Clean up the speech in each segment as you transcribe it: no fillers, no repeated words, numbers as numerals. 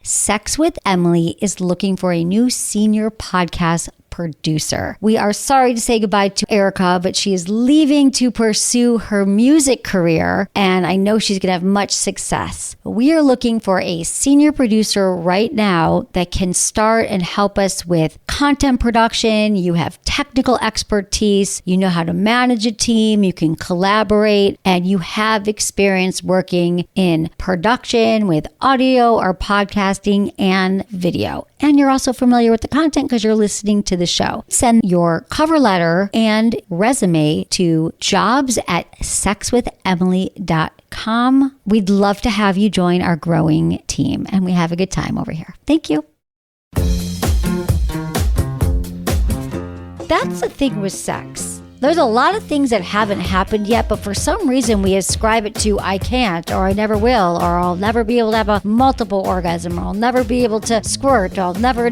Sex with Emily is looking for a new senior podcast producer. We are sorry to say goodbye to Erica, but she is leaving to pursue her music career, and I know she's going to have much success. We are looking for a senior producer right now that can start and help us with content production. You have technical expertise, you know how to manage a team, you can collaborate, and you have experience working in production with audio or podcasting and video. And you're also familiar with the content because you're listening to the show. Send your cover letter and resume to jobs@sexwithemily.com. We'd love to have you join our growing team, and we have a good time over here. Thank you. That's the thing with sex. There's a lot of things that haven't happened yet, but for some reason we ascribe it to I can't, or I never will, or I'll never be able to have a multiple orgasm, or I'll never be able to squirt, or I'll never,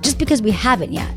just because we haven't yet.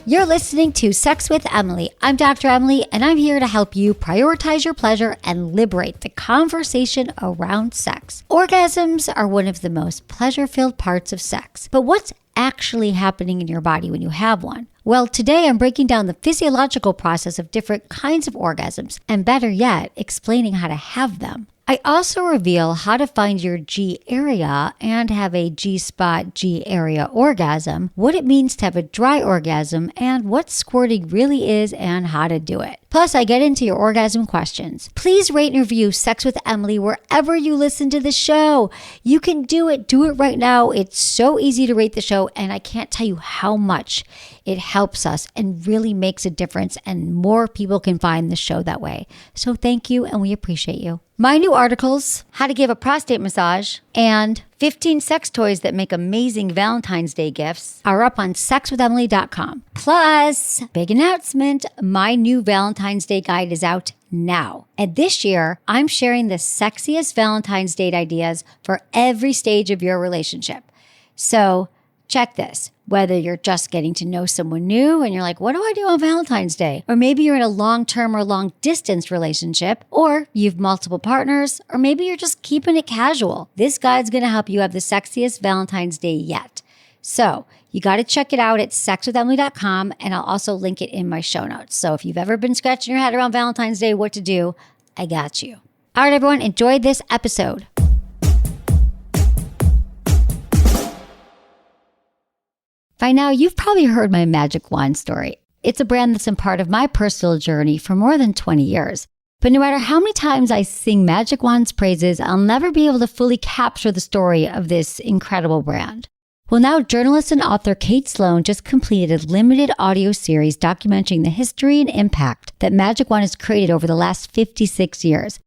You're listening to Sex with Emily. I'm Dr. Emily, and I'm here to help you prioritize your pleasure and liberate the conversation around sex. Orgasms are one of the most pleasure-filled parts of sex, but what's actually happening in your body when you have one? Well, today I'm breaking down the physiological process of different kinds of orgasms, and better yet, explaining how to have them. I also reveal how to find your G area and have a G-spot, G-area orgasm, what it means to have a dry orgasm, and what squirting really is and how to do it. Plus, I get into your orgasm questions. Please rate and review Sex with Emily wherever you listen to the show. You can do it. Do it right now. It's so easy to rate the show, and I can't tell you how much it helps us and really makes a difference, and more people can find the show that way. So thank you, and we appreciate you. My new articles, How to Give a Prostate Massage, and 15 Sex Toys That Make Amazing Valentine's Day Gifts are up on sexwithemily.com. Plus, big announcement, my new Valentine's Day guide is out now. And this year, I'm sharing the sexiest Valentine's date ideas for every stage of your relationship. So check this. Whether you're just getting to know someone new and you're like, what do I do on Valentine's Day? Or maybe you're in a long-term or long-distance relationship, or you've multiple partners, or maybe you're just keeping it casual. This guide's going to help you have the sexiest Valentine's Day yet. So you got to check it out at sexwithemily.com, and I'll also link it in my show notes. So if you've ever been scratching your head around Valentine's Day, what to do, I got you. All right, everyone, enjoy this episode. By now, you've probably heard my Magic Wand story. It's a brand that's been part of my personal journey for more than 20 years. But no matter how many times I sing Magic Wand's praises, I'll never be able to fully capture the story of this incredible brand. Well, now journalist and author Kate Sloan just completed a limited audio series documenting the history and impact that Magic Wand has created over the last 56 years.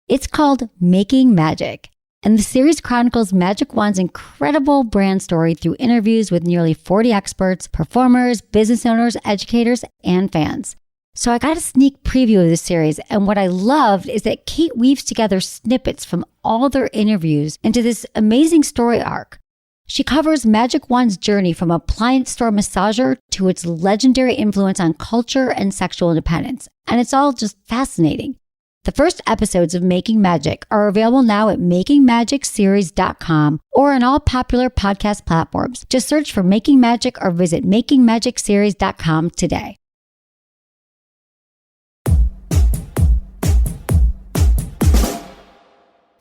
It's called Making Magic. And the series chronicles Magic Wand's incredible brand story through interviews with nearly 40 experts, performers, business owners, educators, and fans. So I got a sneak preview of the series, and what I loved is that Kate weaves together snippets from all their interviews into this amazing story arc. She covers Magic Wand's journey from appliance store massager to its legendary influence on culture and sexual independence, and it's all just fascinating. The first episodes of Making Magic are available now at makingmagicseries.com or on all popular podcast platforms. Just search for Making Magic or visit makingmagicseries.com today.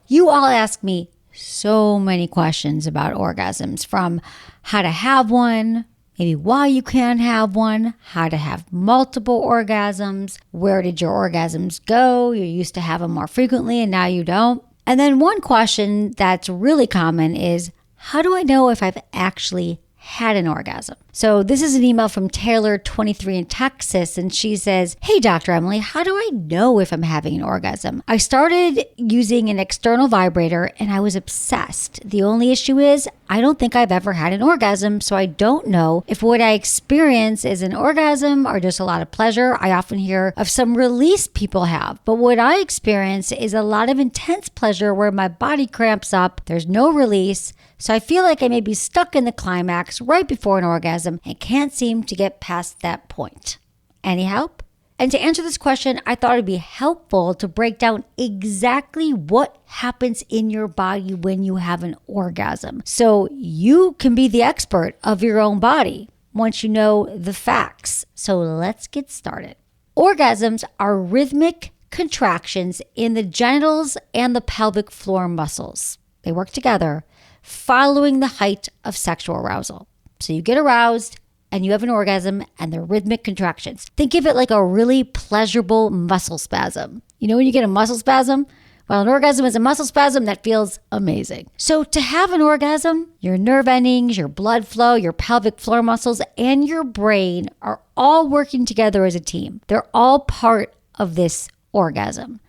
You all ask me so many questions about orgasms, from how to have one, maybe why you can't have one, how to have multiple orgasms, where did your orgasms go? You used to have them more frequently and now you don't. And then one question that's really common is, how do I know if I've actually had an orgasm? So this is an email from Taylor, 23 in Texas, and she says, hey, Dr. Emily, how do I know if I'm having an orgasm? I started using an external vibrator and I was obsessed. The only issue is I don't think I've ever had an orgasm, so I don't know if what I experience is an orgasm or just a lot of pleasure. I often hear of some release people have, but what I experience is a lot of intense pleasure where my body cramps up, there's no release, so I feel like I may be stuck in the climax right before an orgasm and can't seem to get past that point. Any help? And to answer this question, I thought it'd be helpful to break down exactly what happens in your body when you have an orgasm, so you can be the expert of your own body once you know the facts. So let's get started. Orgasms are rhythmic contractions in the genitals and the pelvic floor muscles. They work together following the height of sexual arousal. So you get aroused and you have an orgasm, and they're rhythmic contractions. Think of it like a really pleasurable muscle spasm. You know when you get a muscle spasm? Well, an orgasm is a muscle spasm that feels amazing. So to have an orgasm, your nerve endings, your blood flow, your pelvic floor muscles, and your brain are all working together as a team. They're all part of this orgasm.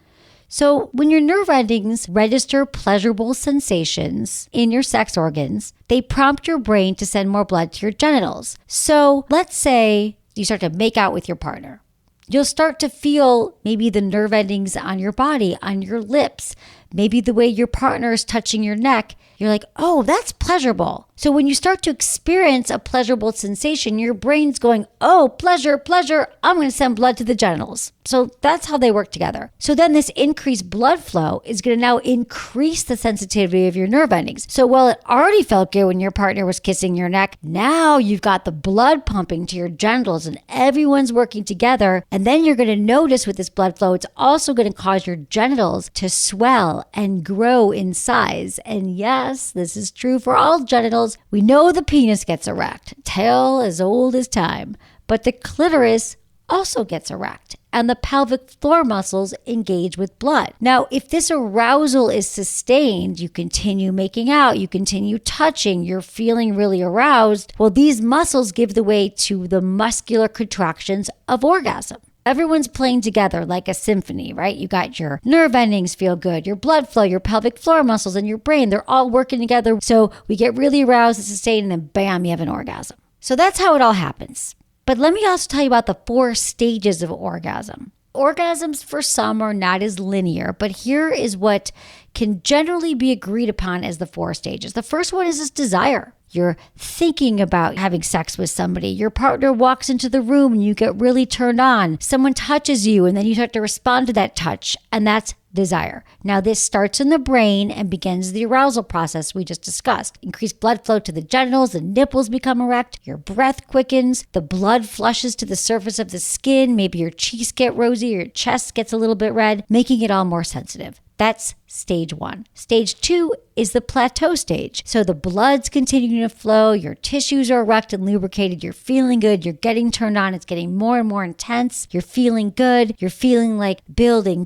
So when your nerve endings register pleasurable sensations in your sex organs, they prompt your brain to send more blood to your genitals. So let's say you start to make out with your partner. You'll start to feel maybe the nerve endings on your body, on your lips, maybe the way your partner is touching your neck. You're like, oh, that's pleasurable. So when you start to experience a pleasurable sensation, your brain's going, oh, pleasure, pleasure. I'm going to send blood to the genitals. So that's how they work together. So then this increased blood flow is going to now increase the sensitivity of your nerve endings. So while it already felt good when your partner was kissing your neck, now you've got the blood pumping to your genitals and everyone's working together. And then you're going to notice with this blood flow, it's also going to cause your genitals to swell and grow in size. And yes, this is true for all genitals. We know the penis gets erect, tale as old as time, but the clitoris also gets erect and the pelvic floor muscles engage with blood. Now, if this arousal is sustained, you continue making out, you continue touching, you're feeling really aroused, well, these muscles give the way to the muscular contractions of orgasm. Everyone's playing together like a symphony, right? You got your nerve endings feel good, your blood flow, your pelvic floor muscles, and your brain. They're all working together. So we get really aroused and sustained, and then bam, you have an orgasm. So that's how it all happens. But let me also tell you about the 4 stages of orgasm. Orgasms for some are not as linear, but here is what can generally be agreed upon as the 4 stages. The first one is this desire. You're thinking about having sex with somebody. Your partner walks into the room and you get really turned on. Someone touches you and then you start to respond to that touch, and that's desire. Now, this starts in the brain and begins the arousal process we just discussed. Increased blood flow to the genitals, the nipples become erect, your breath quickens, the blood flushes to the surface of the skin, maybe your cheeks get rosy, your chest gets a little bit red, making it all more sensitive. That's stage 1. Stage 2 is the plateau stage. So the blood's continuing to flow, your tissues are erect and lubricated, you're feeling good, you're getting turned on, it's getting more and more intense, you're feeling good, you're feeling like building.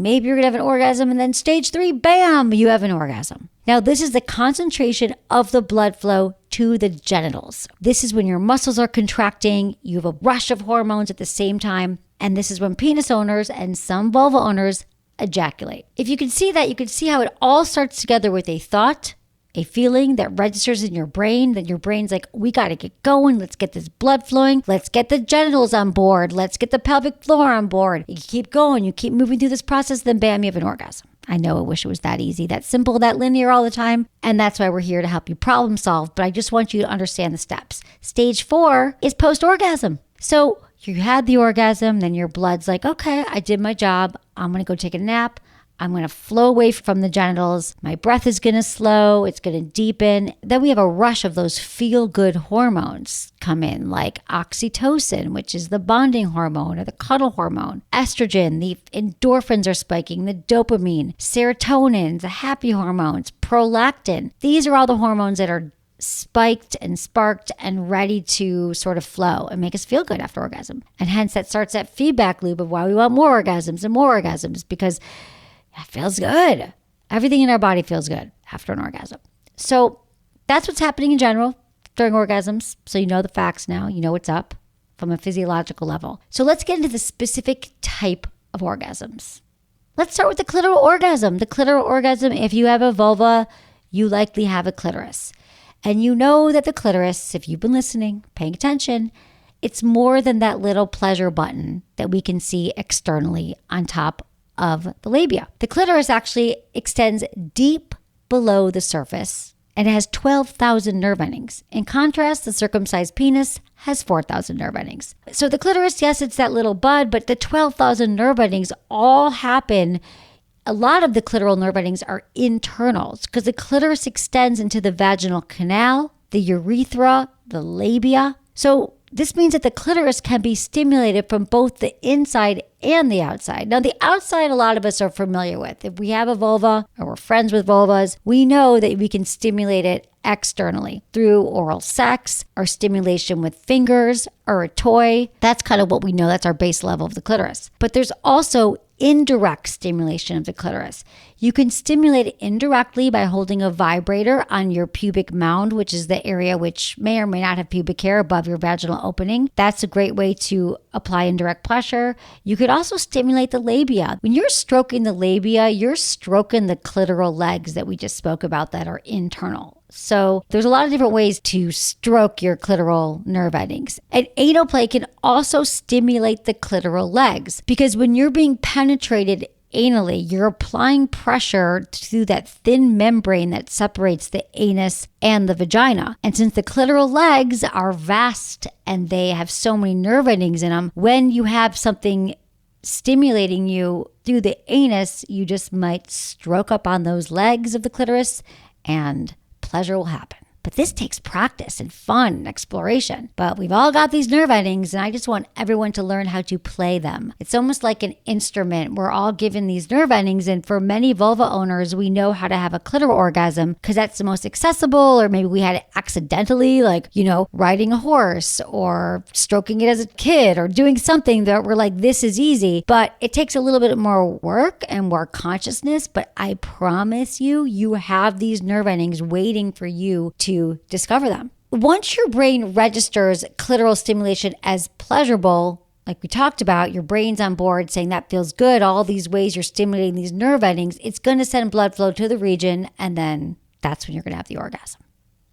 Maybe you're gonna have an orgasm, and then stage 3, bam, you have an orgasm. Now, this is the concentration of the blood flow to the genitals. This is when your muscles are contracting, you have a rush of hormones at the same time, and this is when penis owners and some vulva owners ejaculate. If you can see that, you can see how it all starts together with a thought, a feeling that registers in your brain, that your brain's like, we got to get going. Let's get this blood flowing. Let's get the genitals on board. Let's get the pelvic floor on board. You keep going. You keep moving through this process. Then bam, you have an orgasm. I know, I wish it was that easy, that simple, that linear all the time. And that's why we're here to help you problem solve. But I just want you to understand the steps. Stage 4 is post-orgasm. So you had the orgasm, then your blood's like, okay, I did my job. I'm going to go take a nap. I'm going to flow away from the genitals. My breath is going to slow. It's going to deepen. Then we have a rush of those feel-good hormones come in, like oxytocin, which is the bonding hormone or the cuddle hormone. Estrogen, the endorphins are spiking, the dopamine, serotonin, the happy hormones, prolactin. These are all the hormones that are spiked and sparked and ready to sort of flow and make us feel good after orgasm. And hence that starts that feedback loop of why we want more orgasms, because it feels good. Everything in our body feels good after an orgasm. So that's what's happening in general during orgasms. So you know the facts now, you know what's up from a physiological level. So let's get into the specific type of orgasms. Let's start with the clitoral orgasm. The clitoral orgasm, if you have a vulva, you likely have a clitoris. And you know that the clitoris, if you've been listening, paying attention, it's more than that little pleasure button that we can see externally on top of the labia. The clitoris actually extends deep below the surface and it has 12,000 nerve endings. In contrast, the circumcised penis has 4,000 nerve endings. So the clitoris, yes, it's that little bud, but the 12,000 nerve endings all happen. A lot of the clitoral nerve endings are internals because the clitoris extends into the vaginal canal, the urethra, the labia. So this means that the clitoris can be stimulated from both the inside and the outside. Now, the outside, a lot of us are familiar with. If we have a vulva or we're friends with vulvas, we know that we can stimulate it externally through oral sex or stimulation with fingers or a toy. That's kind of what we know. That's our base level of the clitoris. But there's also indirect stimulation of the clitoris. You can stimulate it indirectly by holding a vibrator on your pubic mound, which is the area which may or may not have pubic hair above your vaginal opening. That's a great way to apply indirect pressure. You could also stimulate the labia. When you're stroking the labia, you're stroking the clitoral legs that we just spoke about that are internal. So there's a lot of different ways to stroke your clitoral nerve endings. And anal play can also stimulate the clitoral legs because when you're being penetrated anally, you're applying pressure to that thin membrane that separates the anus and the vagina. And since the clitoral legs are vast and they have so many nerve endings in them, when you have something stimulating you through the anus, you just might stroke up on those legs of the clitoris and pleasure will happen. But this takes practice and fun and exploration. But we've all got these nerve endings, and I just want everyone to learn how to play them. It's almost like an instrument. We're all given these nerve endings, and for many vulva owners, we know how to have a clitoral orgasm because that's the most accessible, or maybe we had it accidentally, like, riding a horse or stroking it as a kid or doing something that we're like, this is easy. But it takes a little bit more work and more consciousness, but I promise you, you have these nerve endings waiting for you to discover them. Once your brain registers clitoral stimulation as pleasurable, like we talked about, your brain's on board saying that feels good, all these ways you're stimulating these nerve endings, it's going to send blood flow to the region, and then that's when you're going to have the orgasm.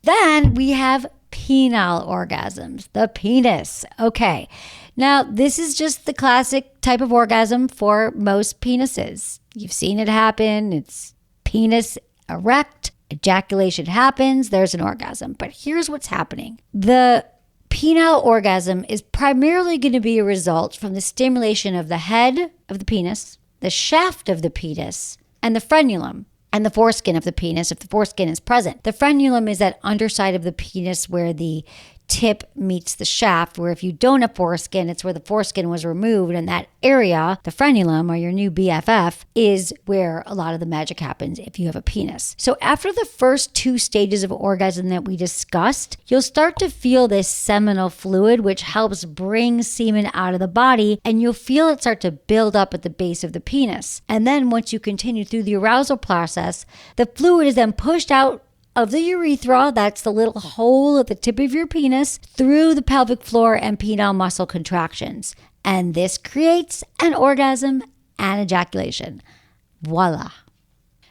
Then we have penile orgasms, the penis. Okay, now this is just the classic type of orgasm for most penises. You've seen it happen. It's penis erect. Ejaculation happens, there's an orgasm. But here's what's happening. The penile orgasm is primarily going to be a result from the stimulation of the head of the penis, the shaft of the penis, and the frenulum, and the foreskin of the penis if the foreskin is present. The frenulum is that underside of the penis where the tip meets the shaft, where if you don't have foreskin, it's where the foreskin was removed, and that area, the frenulum or your new BFF, is where a lot of the magic happens if you have a penis. So after the first 2 stages of orgasm that we discussed, you'll start to feel this seminal fluid, which helps bring semen out of the body, and you'll feel it start to build up at the base of the penis. And then once you continue through the arousal process, the fluid is then pushed out of the urethra, that's the little hole at the tip of your penis, through the pelvic floor and penile muscle contractions. And this creates an orgasm and ejaculation. Voila.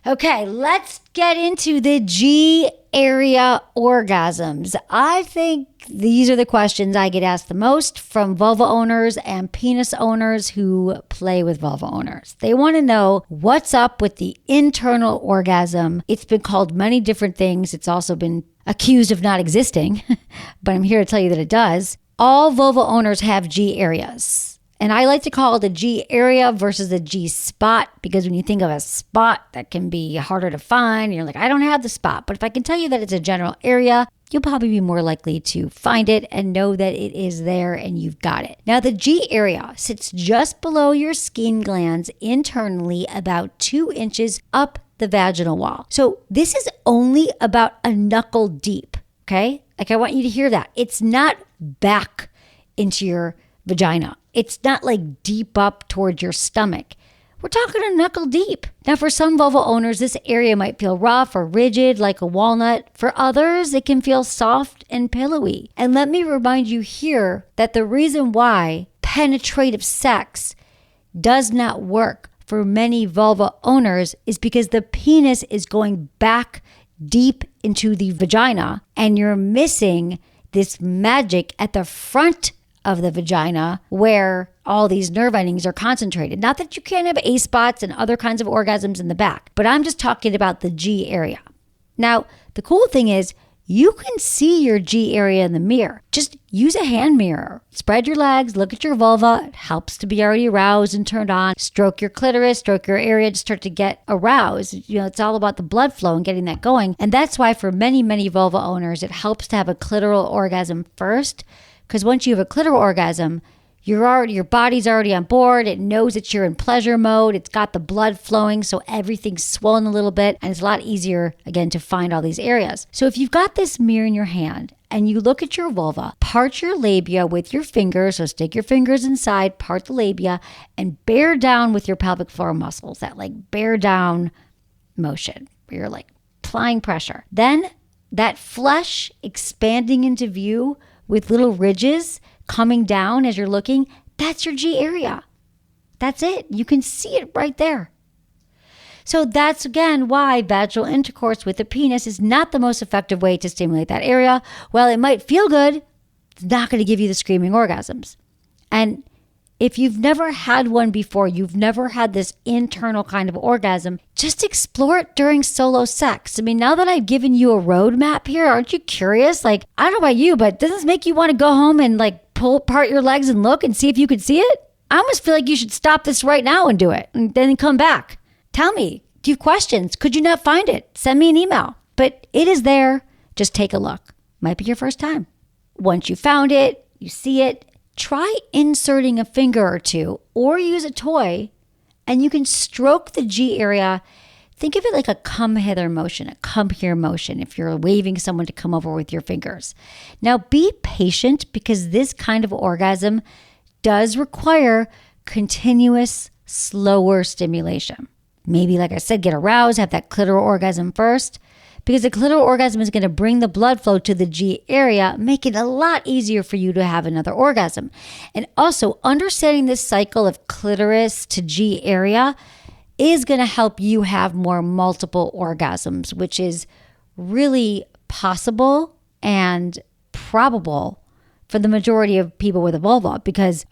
Okay, let's get into the G area orgasms. I think these are the questions I get asked the most from vulva owners and penis owners who play with vulva owners. They want to know what's up with the internal orgasm. It's been called many different things. It's also been accused of not existing, but I'm here to tell you that it does. All vulva owners have G areas. And I like to call it the G area versus the G spot, because when you think of a spot, that can be harder to find. You're like, I don't have the spot. But if I can tell you that it's a general area, you'll probably be more likely to find it and know that it is there and you've got it. Now, the G area sits just below your skin glands internally, about 2 inches up the vaginal wall. So this is only about a knuckle deep, okay? Like, I want you to hear that. It's not back into your vagina. It's not like deep up towards your stomach. We're talking a knuckle deep. Now, for some vulva owners, this area might feel rough or rigid like a walnut. For others, it can feel soft and pillowy. And let me remind you here that the reason why penetrative sex does not work for many vulva owners is because the penis is going back deep into the vagina, and you're missing this magic at the front of the vagina where all these nerve endings are concentrated. Not that you can't have A-spots and other kinds of orgasms in the back, but I'm just talking about the G area. Now, The cool thing is you can see your G area in the mirror. Just use a hand mirror. Spread your legs, look at your vulva. It helps to be already aroused and turned on. Stroke your clitoris, stroke your area to start to get aroused. It's all about the blood flow and getting that going. And that's why for many, many vulva owners, it helps to have a clitoral orgasm first. Because once you have a clitoral orgasm, your body's already on board. It knows that you're in pleasure mode. It's got the blood flowing, so everything's swollen a little bit, and it's a lot easier, again, to find all these areas. So if you've got this mirror in your hand and you look at your vulva, part your labia with your fingers, so stick your fingers inside, part the labia, and bear down with your pelvic floor muscles, that like bear down motion, where you're like applying pressure. Then that flesh expanding into view with little ridges coming down as you're looking, that's your G area. That's it. You can see it right there. So that's, again, why vaginal intercourse with the penis is not the most effective way to stimulate that area. While it might feel good, it's not going to give you the screaming orgasms. And if you've never had one before, you've never had this internal kind of orgasm, just explore it during solo sex. I mean, now that I've given you a roadmap here, aren't you curious? Like, I don't know about you, but does this make you want to go home and like pull apart your legs and look and see if you could see it? I almost feel like you should stop this right now and do it, and then come back. Tell me, do you have questions? Could you not find it? Send me an email. But it is there. Just take a look. Might be your first time. Once you found it, you see it, try inserting a finger or two or use a toy, and you can stroke the G area. Think of it like a come hither motion, a come here motion, if you're waving someone to come over with your fingers. Now be patient, because this kind of orgasm does require continuous, slower stimulation. Maybe, like I said, get aroused, have that clitoral orgasm first, because the clitoral orgasm is going to bring the blood flow to the G area, make it a lot easier for you to have another orgasm. And also, understanding this cycle of clitoris to G area is going to help you have more multiple orgasms, which is really possible and probable for the majority of people with a vulva, because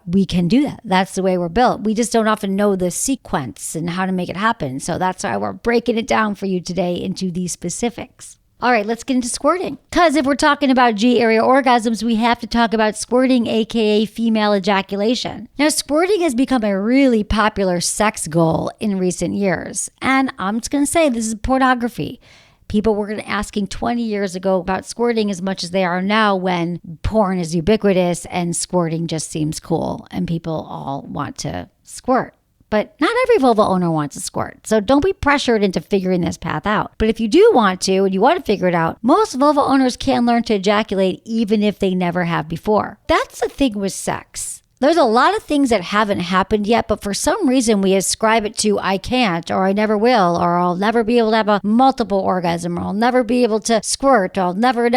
we can do that. That's the way we're built. We just don't often know the sequence and how to make it happen. So that's why we're breaking it down for you today into these specifics. All right, let's get into squirting. Because if we're talking about G area orgasms, we have to talk about squirting, aka female ejaculation. Now, squirting has become a really popular sex goal in recent years. And I'm just going to say this is pornography. People were asking 20 years ago about squirting as much as they are now, when porn is ubiquitous and squirting just seems cool and people all want to squirt. But not every vulva owner wants to squirt, so don't be pressured into figuring this path out. But if you do want to, and you want to figure it out, most vulva owners can learn to ejaculate even if they never have before. That's the thing with sex. There's a lot of things that haven't happened yet, but for some reason we ascribe it to I can't, or I never will, or I'll never be able to have a multiple orgasm, or I'll never be able to squirt, or I'll never,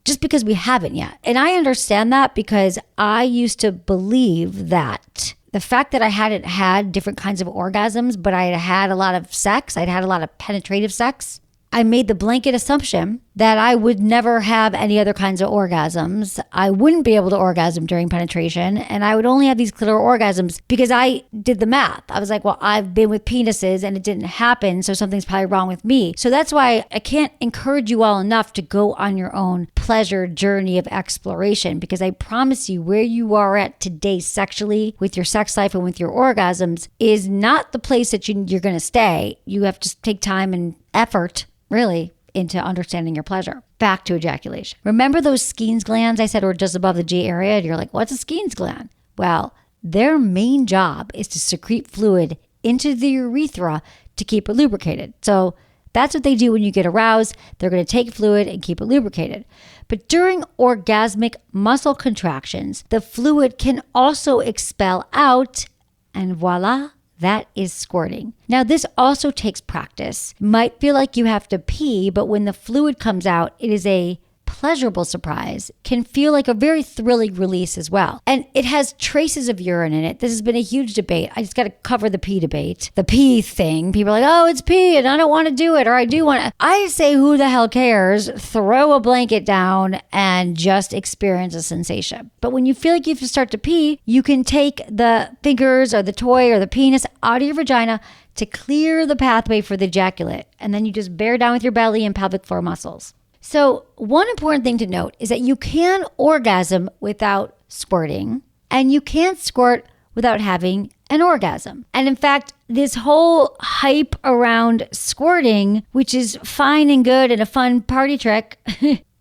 just because we haven't yet. And I understand that, because I used to believe that the fact that I hadn't had different kinds of orgasms, but I had had a lot of sex, I'd had a lot of penetrative sex, I made the blanket assumption that I would never have any other kinds of orgasms. I wouldn't be able to orgasm during penetration, and I would only have these clitoral orgasms because I did the math. I was like, well, I've been with penises and it didn't happen, so something's probably wrong with me. So that's why I can't encourage you all enough to go on your own pleasure journey of exploration, because I promise you, where you are at today sexually, with your sex life and with your orgasms, is not the place that you're going to stay. You have to take time and effort, really, into understanding your pleasure. Back to ejaculation. Remember those Skene's glands I said were just above the G area? And you're like, what's a Skene's gland? Well, their main job is to secrete fluid into the urethra to keep it lubricated. So that's what they do when you get aroused. They're going to take fluid and keep it lubricated. But during orgasmic muscle contractions, the fluid can also expel out, and voila, that is squirting. Now, this also takes practice. Might feel like you have to pee, but when the fluid comes out, it is a pleasurable surprise, can feel like a very thrilling release as well. And it has traces of urine in it. This has been a huge debate. I just got to cover the pee debate. The pee thing. People are like, oh, it's pee and I don't want to do it, or I do want to. I say, who the hell cares? Throw a blanket down and just experience a sensation. But when you feel like you have to start to pee, you can take the fingers or the toy or the penis out of your vagina, to clear the pathway for the ejaculate. And then you just bear down with your belly and pelvic floor muscles. So one important thing to note is that you can orgasm without squirting, and you can't squirt without having an orgasm. And in fact, this whole hype around squirting, which is fine and good and a fun party trick,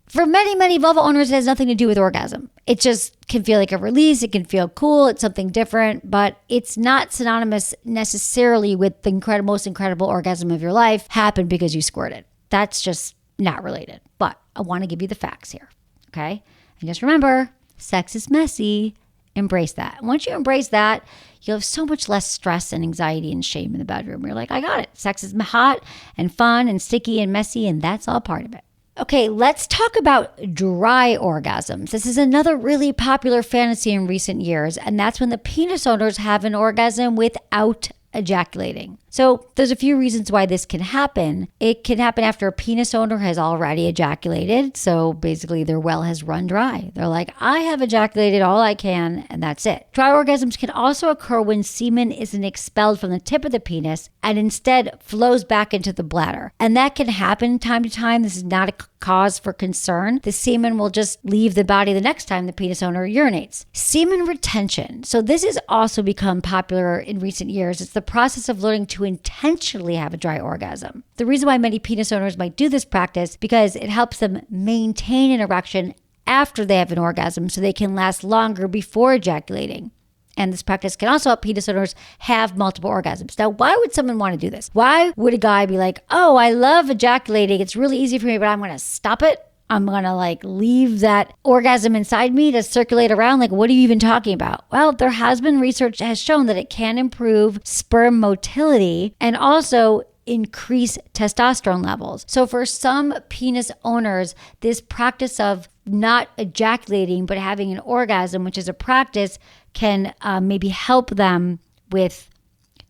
for many, many vulva owners, it has nothing to do with orgasm. It just can feel like a release. It can feel cool. It's something different, but it's not synonymous necessarily with the most incredible orgasm of your life happened because you squirted. That's just not related. But I want to give you the facts here, okay? And just remember, sex is messy. Embrace that. And once you embrace that, you'll have so much less stress and anxiety and shame in the bedroom. You're like, I got it. Sex is hot and fun and sticky and messy, and that's all part of it. Okay, let's talk about dry orgasms. This is another really popular fantasy in recent years, and that's when the penis owners have an orgasm without ejaculating. So there's a few reasons why this can happen. It can happen after a penis owner has already ejaculated. So basically their well has run dry. They're like, I have ejaculated all I can and that's it. Dry orgasms can also occur when semen isn't expelled from the tip of the penis and instead flows back into the bladder. And that can happen time to time. This is not a cause for concern. The semen will just leave the body the next time the penis owner urinates. Semen retention. So this has also become popular in recent years. It's the process of learning to intentionally have a dry orgasm. The reason why many penis owners might do this practice because it helps them maintain an erection after they have an orgasm so they can last longer before ejaculating. And this practice can also help penis owners have multiple orgasms. Now, why would someone want to do this? Why would a guy be like, oh, I love ejaculating. It's really easy for me, but I'm going to stop it. I'm going to leave that orgasm inside me to circulate around. What are you even talking about? Well, there has been research that has shown that it can improve sperm motility and also increase testosterone levels. So for some penis owners, this practice of not ejaculating but having an orgasm, which is a practice, can maybe help them with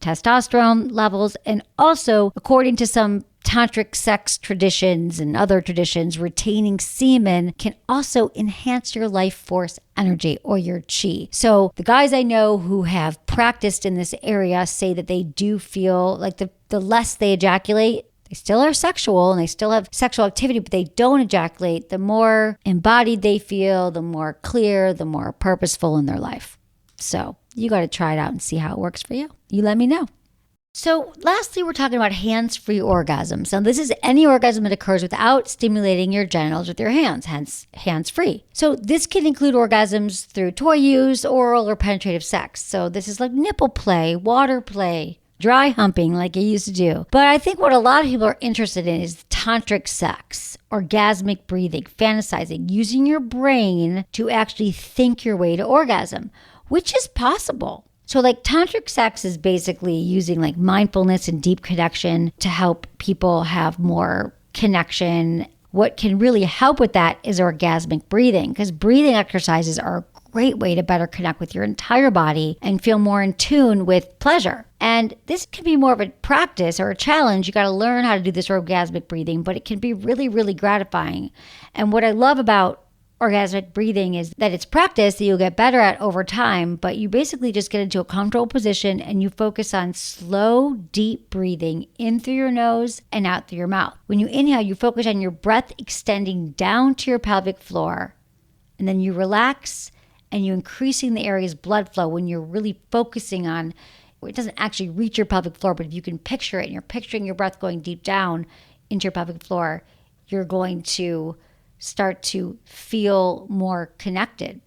testosterone levels. And also, according to some tantric sex traditions and other traditions, retaining semen can also enhance your life force energy or your chi. So the guys I know who have practiced in this area say that they do feel like the less they ejaculate, they still are sexual and they still have sexual activity, but they don't ejaculate, the more embodied they feel, the more clear, the more purposeful in their life. So you got to try it out and see how it works for you. You let me know. So lastly, we're talking about hands-free orgasms. Now, this is any orgasm that occurs without stimulating your genitals with your hands, hence hands-free. So this can include orgasms through toy use, oral, or penetrative sex. So this is like nipple play, water play, dry humping like you used to do. But I think what a lot of people are interested in is tantric sex, orgasmic breathing, fantasizing, using your brain to actually think your way to orgasm, which is possible. So tantric sex is basically using mindfulness and deep connection to help people have more connection. What can really help with that is orgasmic breathing, because breathing exercises are a great way to better connect with your entire body and feel more in tune with pleasure. And this can be more of a practice or a challenge. You got to learn how to do this orgasmic breathing, but it can be really, really gratifying. And what I love about orgasmic breathing is that it's practice that you'll get better at over time, but you basically just get into a comfortable position and you focus on slow, deep breathing in through your nose and out through your mouth. When you inhale, you focus on your breath extending down to your pelvic floor, and then you relax and you're increasing the area's blood flow when you're really focusing on, it doesn't actually reach your pelvic floor, but if you can picture it and you're picturing your breath going deep down into your pelvic floor, you're going to start to feel more connected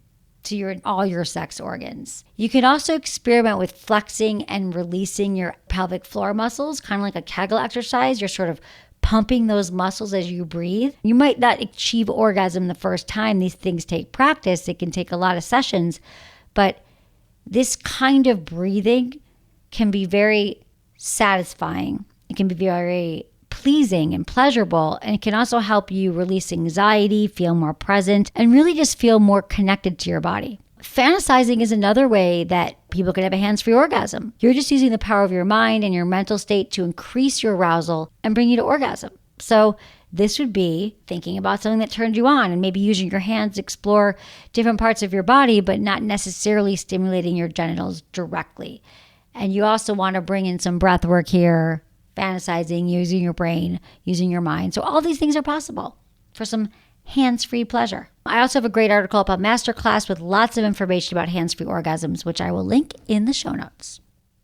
to all your sex organs. You can also experiment with flexing and releasing your pelvic floor muscles, kind of like a Kegel exercise. You're sort of pumping those muscles as you breathe. You might not achieve orgasm the first time. These things take practice. It can take a lot of sessions, but this kind of breathing can be very satisfying. It can be very pleasing and pleasurable, and it can also help you release anxiety, feel more present, and really just feel more connected to your body. Fantasizing is another way that people can have a hands-free orgasm. You're just using the power of your mind and your mental state to increase your arousal and bring you to orgasm. So this would be thinking about something that turns you on and maybe using your hands to explore different parts of your body, but not necessarily stimulating your genitals directly. And you also want to bring in some breath work here, fantasizing, using your brain, using your mind. So all these things are possible for some hands-free pleasure. I also have a great article about masterclass with lots of information about hands-free orgasms, which I will link in the show notes.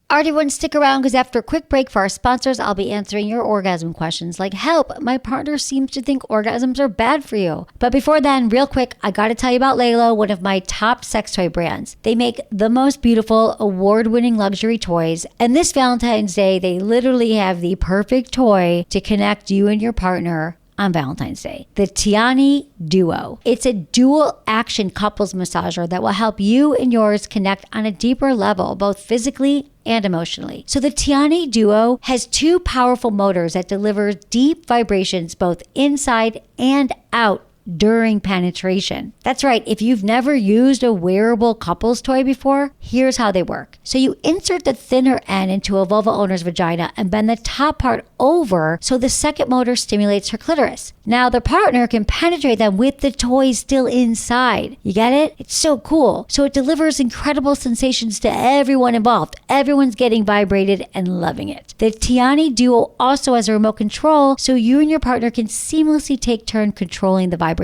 All right, everyone, stick around because after a quick break for our sponsors, I'll be answering your orgasm questions like, help, my partner seems to think orgasms are bad for you. But before then, real quick, I got to tell you about Lelo, one of my top sex toy brands. They make the most beautiful, award-winning luxury toys. And this Valentine's Day, they literally have the perfect toy to connect you and your partner on Valentine's Day, the Tiani Duo. It's a dual action couples massager that will help you and yours connect on a deeper level, both physically and emotionally. So the Tiani Duo has 2 powerful motors that deliver deep vibrations both inside and out during penetration. That's right. If you've never used a wearable couples toy before, here's how they work. So you insert the thinner end into a vulva owner's vagina and bend the top part over so the second motor stimulates her clitoris. Now the partner can penetrate them with the toy still inside. You get it? It's so cool. So it delivers incredible sensations to everyone involved. Everyone's getting vibrated and loving it. The Tiani Duo also has a remote control so you and your partner can seamlessly take turn controlling the vibrations.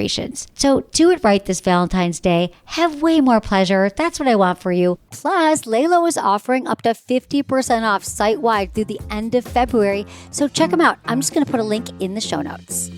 So do it right this Valentine's Day. Have way more pleasure. That's what I want for you. Plus, Lelo is offering up to 50% off site-wide through the end of February. So check them out. I'm just going to put a link in the show notes.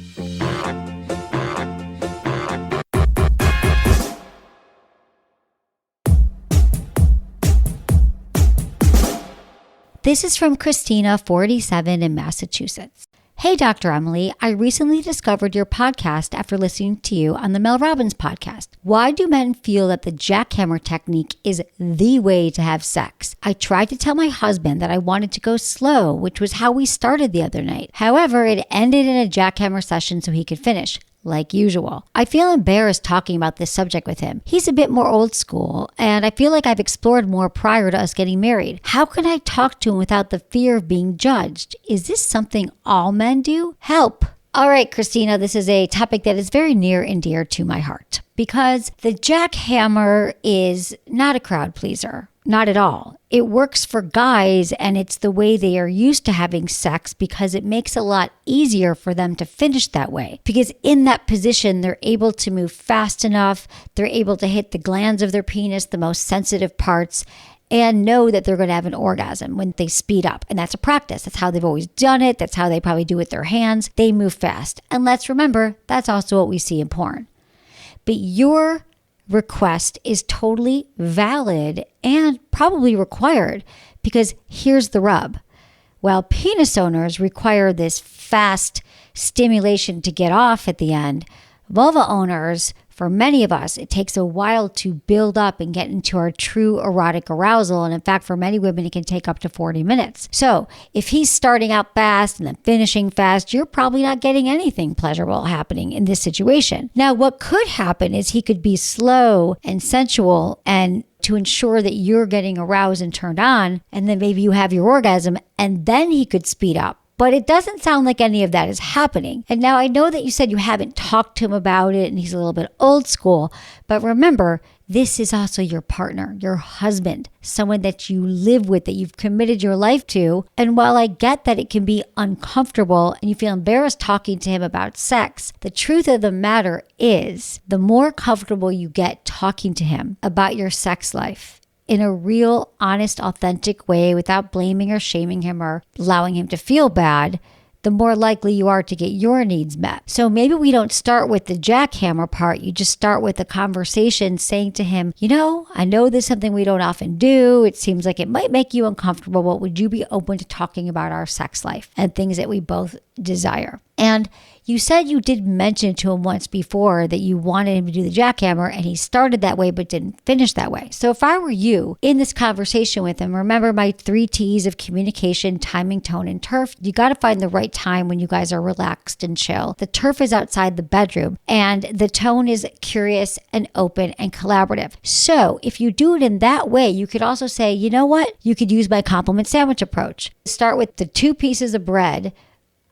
This is from Christina, 47 in Massachusetts. Hey, Dr. Emily, I recently discovered your podcast after listening to you on the Mel Robbins podcast. Why do men feel that the jackhammer technique is the way to have sex? I tried to tell my husband that I wanted to go slow, which was how we started the other night. However, it ended in a jackhammer session so he could finish, like usual. I feel embarrassed talking about this subject with him. He's a bit more old school, and I feel like I've explored more prior to us getting married. How can I talk to him without the fear of being judged? Is this something all men do? Help! All right, Christina, this is a topic that is very near and dear to my heart because the jackhammer is not a crowd pleaser. Not at all. It works for guys and it's the way they are used to having sex because it makes it a lot easier for them to finish that way. Because in that position, they're able to move fast enough. They're able to hit the glands of their penis, the most sensitive parts, and know that they're going to have an orgasm when they speed up. And that's a practice. That's how they've always done it. That's how they probably do it with their hands. They move fast. And let's remember, that's also what we see in porn. But your request is totally valid and probably required because here's the rub. While penis owners require this fast stimulation to get off at the end, vulva owners, for many of us, it takes a while to build up and get into our true erotic arousal. And in fact, for many women, it can take up to 40 minutes. So if he's starting out fast and then finishing fast, you're probably not getting anything pleasurable happening in this situation. Now, what could happen is he could be slow and sensual and to ensure that you're getting aroused and turned on, and then maybe you have your orgasm, and then he could speed up. But it doesn't sound like any of that is happening. And now I know that you said you haven't talked to him about it and he's a little bit old school, but remember, this is also your partner, your husband, someone that you live with, that you've committed your life to. And while I get that it can be uncomfortable and you feel embarrassed talking to him about sex, the truth of the matter is the more comfortable you get talking to him about your sex life, in a real, honest, authentic way without blaming or shaming him or allowing him to feel bad, the more likely you are to get your needs met. So maybe we don't start with the jackhammer part. You just start with a conversation saying to him, you know, I know this is something we don't often do. It seems like it might make you uncomfortable, but would you be open to talking about our sex life and things that we both desire? And you said you did mention to him once before that you wanted him to do the jackhammer and he started that way but didn't finish that way. So if I were you in this conversation with him, remember my 3 T's of communication, timing, tone, and turf. You got to find the right time when you guys are relaxed and chill. The turf is outside the bedroom and the tone is curious and open and collaborative. So if you do it in that way, you could also say, you know what? You could use my compliment sandwich approach. Start with the 2 pieces of bread.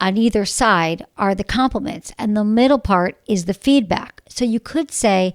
On either side are the compliments, and the middle part is the feedback. So you could say,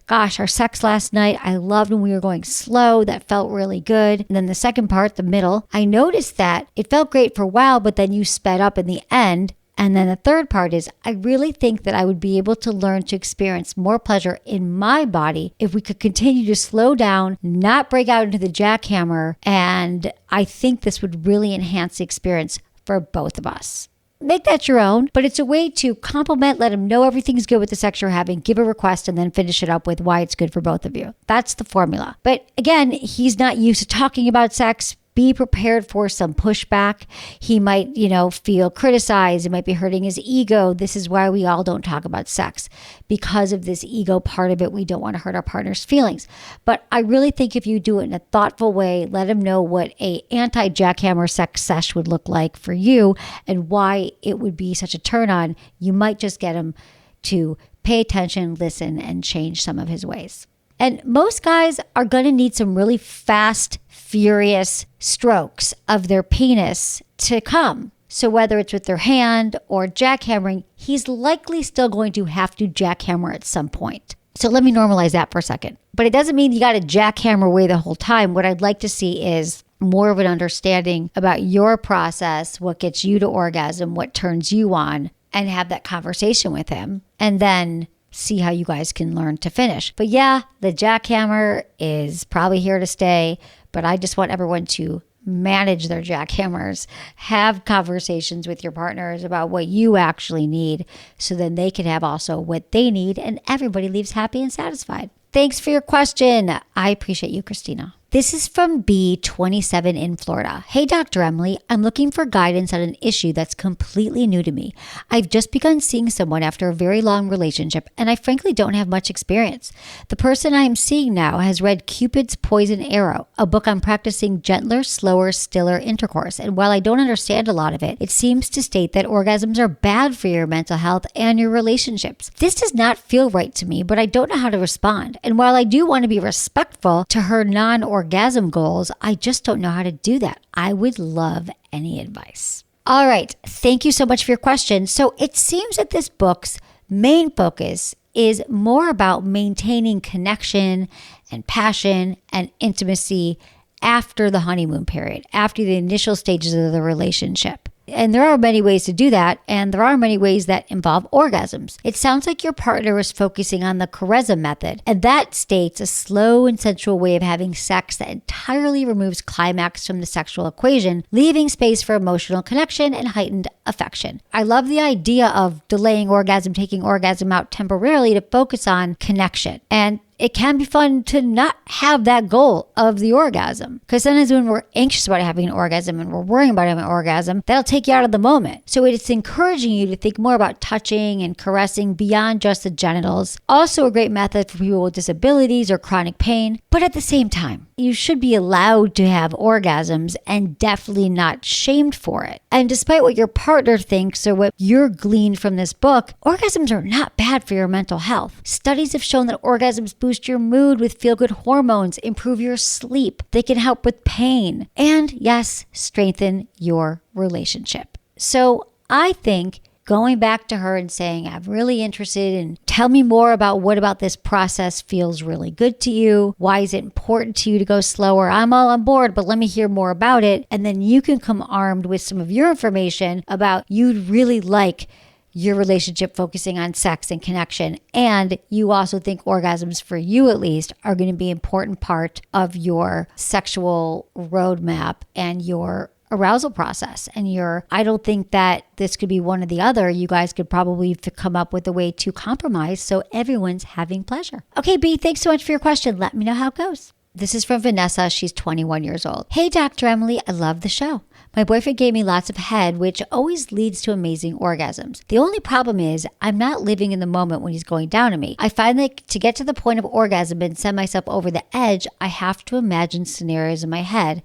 gosh, our sex last night, I loved when we were going slow. That felt really good. And then the second part, the middle, I noticed that it felt great for a while, but then you sped up in the end. And then the third part is, I really think that I would be able to learn to experience more pleasure in my body if we could continue to slow down, not break out into the jackhammer. And I think this would really enhance the experience for both of us. Make that your own, but it's a way to compliment, let him know everything's good with the sex you're having, give a request, and then finish it up with why it's good for both of you. That's the formula. But again, he's not used to talking about sex. Be prepared for some pushback. He might, feel criticized. It might be hurting his ego. This is why we all don't talk about sex. Because of this ego part of it, we don't want to hurt our partner's feelings. But I really think if you do it in a thoughtful way, let him know what a anti-jackhammer sex sesh would look like for you and why it would be such a turn on, you might just get him to pay attention, listen, and change some of his ways. And most guys are going to need some really fast, furious strokes of their penis to come. So whether it's with their hand or jackhammering, he's likely still going to have to jackhammer at some point. So let me normalize that for a second. But it doesn't mean you got to jackhammer away the whole time. What I'd like to see is more of an understanding about your process, what gets you to orgasm, what turns you on, and have that conversation with him. And then see how you guys can learn to finish. But yeah, the jackhammer is probably here to stay, but I just want everyone to manage their jackhammers, have conversations with your partners about what you actually need, so then they can have also what they need and everybody leaves happy and satisfied. Thanks for your question. I appreciate you, Christina. This is from B27 in Florida. Hey, Dr. Emily, I'm looking for guidance on an issue that's completely new to me. I've just begun seeing someone after a very long relationship, and I frankly don't have much experience. The person I am seeing now has read Cupid's Poison Arrow, a book on practicing gentler, slower, stiller intercourse. And while I don't understand a lot of it, it seems to state that orgasms are bad for your mental health and your relationships. This does not feel right to me, but I don't know how to respond. And while I do want to be respectful to her non-orgasm goals, I just don't know how to do that. I would love any advice. All right. Thank you so much for your question. So it seems that this book's main focus is more about maintaining connection and passion and intimacy after the honeymoon period, after the initial stages of the relationship. And there are many ways to do that, and there are many ways that involve orgasms. It sounds like your partner is focusing on the carezza method, and that states a slow and sensual way of having sex that entirely removes climax from the sexual equation, leaving space for emotional connection and heightened affection. I love the idea of delaying orgasm, taking orgasm out temporarily to focus on connection. And it can be fun to not have that goal of the orgasm. Because sometimes when we're anxious about having an orgasm and we're worrying about having an orgasm, that'll take you out of the moment. So it's encouraging you to think more about touching and caressing beyond just the genitals. Also a great method for people with disabilities or chronic pain. But at the same time, you should be allowed to have orgasms and definitely not shamed for it. And despite what your partner thinks or what you're gleaned from this book, orgasms are not bad for your mental health. Studies have shown that orgasms boost your mood with feel-good hormones, improve your sleep. They can help with pain, and yes, strengthen your relationship. So I think going back to her and saying, I'm really interested in tell me more about what about this process feels really good to you. Why is it important to you to go slower? I'm all on board, but let me hear more about it. And then you can come armed with some of your information about you'd really like your relationship focusing on sex and connection. And you also think orgasms, for you at least, are going to be an important part of your sexual roadmap and your arousal process. And I don't think that this could be one or the other. You guys could probably come up with a way to compromise so everyone's having pleasure. Okay, B, thanks so much for your question. Let me know how it goes. This is from Vanessa. She's 21 years old. Hey, Dr. Emily, I love the show. My boyfriend gave me lots of head, which always leads to amazing orgasms. The only problem is I'm not living in the moment when he's going down on me. I find that to get to the point of orgasm and send myself over the edge, I have to imagine scenarios in my head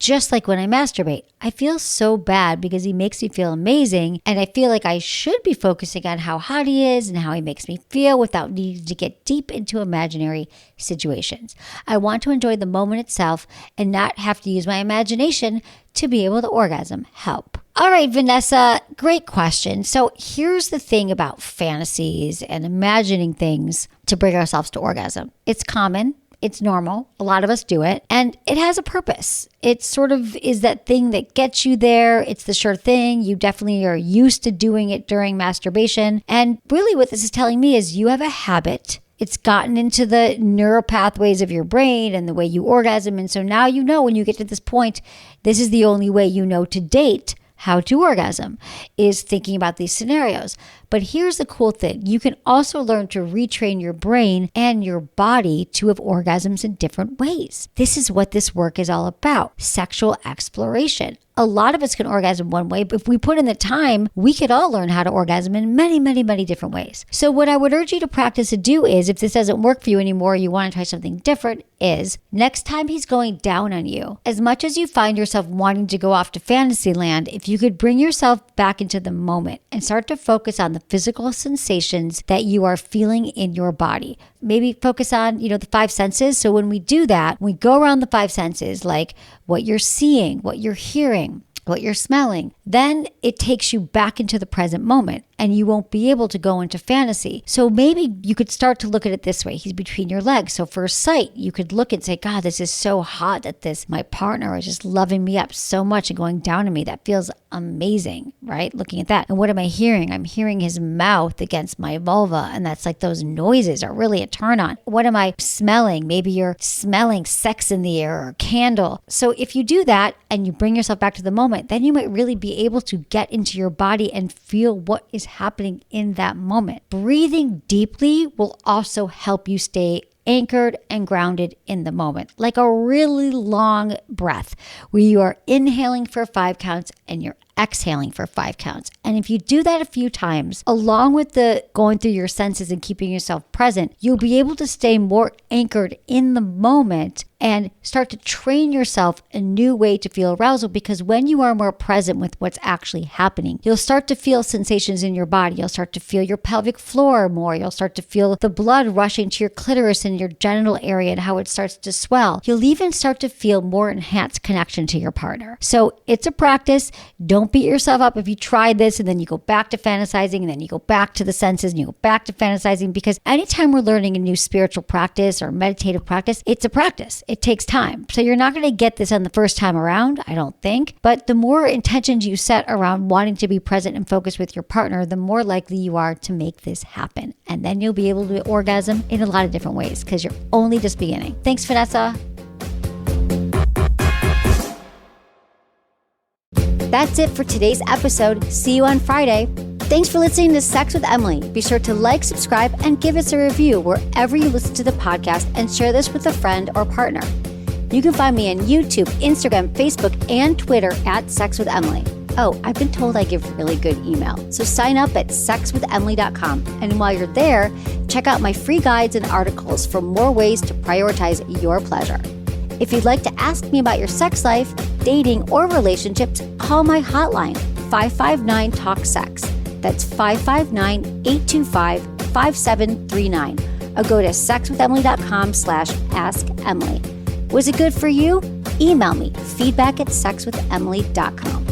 Just like when I masturbate, I feel so bad because he makes me feel amazing, and I feel like I should be focusing on how hot he is and how he makes me feel without needing to get deep into imaginary situations. I want to enjoy the moment itself and not have to use my imagination to be able to orgasm. Help. All right, Vanessa, great question. So here's the thing about fantasies and imagining things to bring ourselves to orgasm. It's common. It's normal. A lot of us do it. And it has a purpose. It sort of is that thing that gets you there. It's the sure thing. You definitely are used to doing it during masturbation. And really what this is telling me is you have a habit. It's gotten into the neural pathways of your brain and the way you orgasm. And so now you know when you get to this point, this is the only way you know to date how to orgasm, is thinking about these scenarios. But here's the cool thing. You can also learn to retrain your brain and your body to have orgasms in different ways. This is what this work is all about, sexual exploration. A lot of us can orgasm one way, but if we put in the time, we could all learn how to orgasm in many, many, many different ways. So what I would urge you to practice to do is, if this doesn't work for you anymore, you want to try something different, is next time he's going down on you, as much as you find yourself wanting to go off to fantasy land, if you could bring yourself back into the moment and start to focus on the physical sensations that you are feeling in your body. Maybe focus on, the five senses. So when we do that, we go around the five senses, like what you're seeing, what you're hearing, what you're smelling, then it takes you back into the present moment and you won't be able to go into fantasy. So maybe you could start to look at it this way. He's between your legs. So for sight, you could look and say, God, this is so hot that my partner is just loving me up so much and going down on me. That feels amazing, right? Looking at that. And what am I hearing? I'm hearing his mouth against my vulva. And that's like those noises are really a turn on. What am I smelling? Maybe you're smelling sex in the air or a candle. So if you do that and you bring yourself back to the moment, then you might really be able to get into your body and feel what is happening in that moment. Breathing deeply will also help you stay anchored and grounded in the moment, like a really long breath where you are inhaling for 5 counts and you're exhaling for 5 counts. And if you do that a few times, along with the going through your senses and keeping yourself present, you'll be able to stay more anchored in the moment and start to train yourself a new way to feel arousal, because when you are more present with what's actually happening, you'll start to feel sensations in your body. You'll start to feel your pelvic floor more. You'll start to feel the blood rushing to your clitoris and your genital area and how it starts to swell. You'll even start to feel more enhanced connection to your partner. So it's a practice. Don't beat yourself up if you try this and then you go back to fantasizing and then you go back to the senses and you go back to fantasizing, because anytime we're learning a new spiritual practice or meditative practice, it's a practice. It takes time. So you're not going to get this on the first time around, I don't think. But the more intentions you set around wanting to be present and focused with your partner, the more likely you are to make this happen. And then you'll be able to orgasm in a lot of different ways because you're only just beginning. Thanks, Vanessa. That's it for today's episode. See you on Friday. Thanks for listening to Sex with Emily. Be sure to like, subscribe, and give us a review wherever you listen to the podcast, and share this with a friend or partner. You can find me on YouTube, Instagram, Facebook, and Twitter at Sex with Emily. Oh, I've been told I give really good email. So sign up at sexwithemily.com. And while you're there, check out my free guides and articles for more ways to prioritize your pleasure. If you'd like to ask me about your sex life, dating, or relationships, call my hotline, 559-TALK-SEX. That's 559-825-5739. Or go to sexwithemily.com/askemily. Was it good for you? Email me, feedback@sexwithemily.com.